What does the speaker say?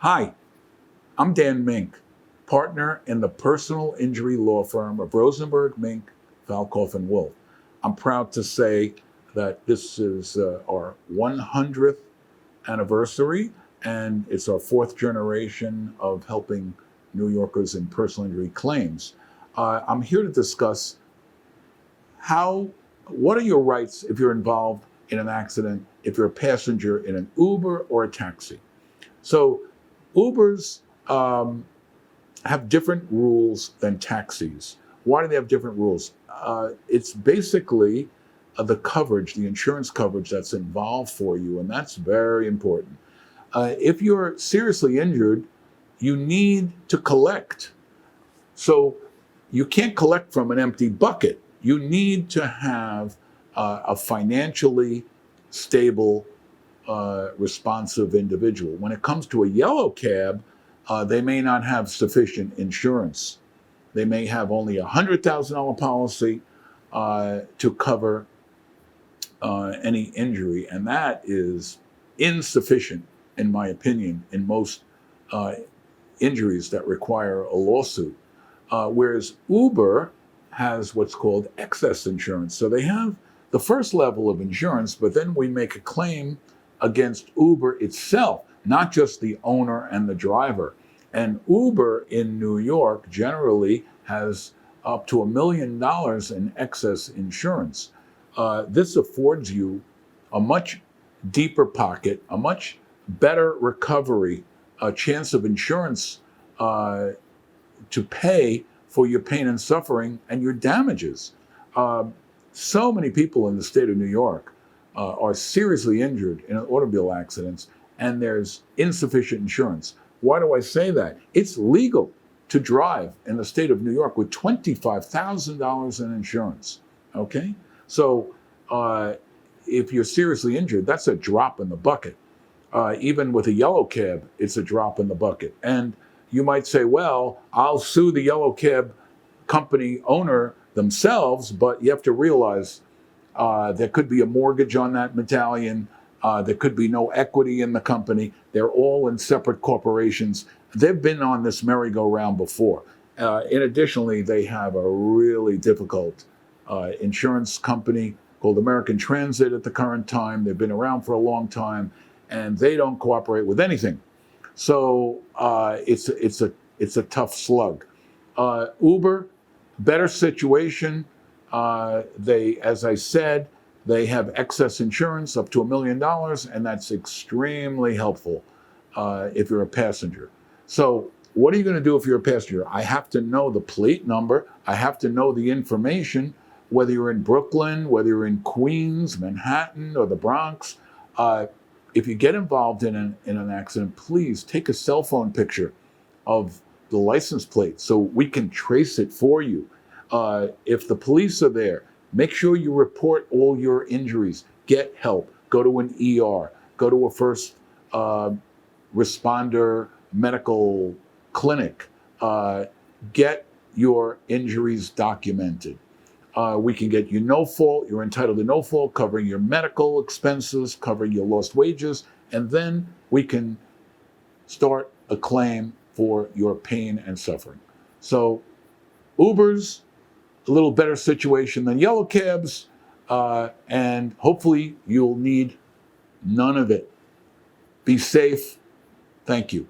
Hi, I'm Dan Minc, partner in the personal injury law firm of Rosenberg, Minc, Valkhoff, and Wolf. I'm proud to say that this is our 100th anniversary, and it's our fourth generation of helping New Yorkers in personal injury claims. I'm here to discuss what are your rights if you're involved in an accident, if you're a passenger in an Uber or a taxi. So Ubers have different rules than taxis. Why do they have different rules? It's basically the coverage, the insurance coverage that's involved for you, and that's very important. If you're seriously injured, you need to collect. So you can't collect from an empty bucket. You need to have a financially stable, responsive individual. When it comes to a yellow cab, they may not have sufficient insurance. They may have only a $100,000 policy to cover any injury, and that is insufficient, in my opinion, in most injuries that require a lawsuit. Whereas Uber has what's called excess insurance. So they have the first level of insurance, but then we make a claim against Uber itself, not just the owner and the driver. And Uber in New York generally has up to $1 million in excess insurance. This affords you a much deeper pocket, a much better recovery, a chance of insurance to pay for your pain and suffering and your damages. So many people in the state of New York are seriously injured in automobile accidents, and there's insufficient insurance. Why do I say that? It's legal to drive in the state of New York with $25,000 in insurance, okay? So if you're seriously injured, that's a drop in the bucket. Even with a yellow cab, it's a drop in the bucket. And you might say, well, I'll sue the yellow cab company owner themselves, but you have to realize there could be a mortgage on that medallion. There could be no equity in the company. They're all in separate corporations. They've been on this merry-go-round before. Additionally, they have a really difficult insurance company called American Transit at the current time. They've been around for a long time, and they don't cooperate with anything. So it's a tough slug. Uber, better situation. As I said, they have excess insurance up to $1 million, and that's extremely helpful if you're a passenger. So what are you going to do if you're a passenger? I have to know the plate number. I have to know the information, whether you're in Brooklyn, whether you're in Queens, Manhattan, or the Bronx. If you get involved in an accident, please take a cell phone picture of the license plate so we can trace it for you. If the police are there, make sure you report all your injuries. Get help. Go to an ER. Go to a first responder medical clinic. Get your injuries documented. We can get you no fault. You're entitled to no fault, covering your medical expenses, covering your lost wages, and then we can start a claim for your pain and suffering. So Uber's a little better situation than yellow cabs, and hopefully you'll need none of it. Be safe. Thank you.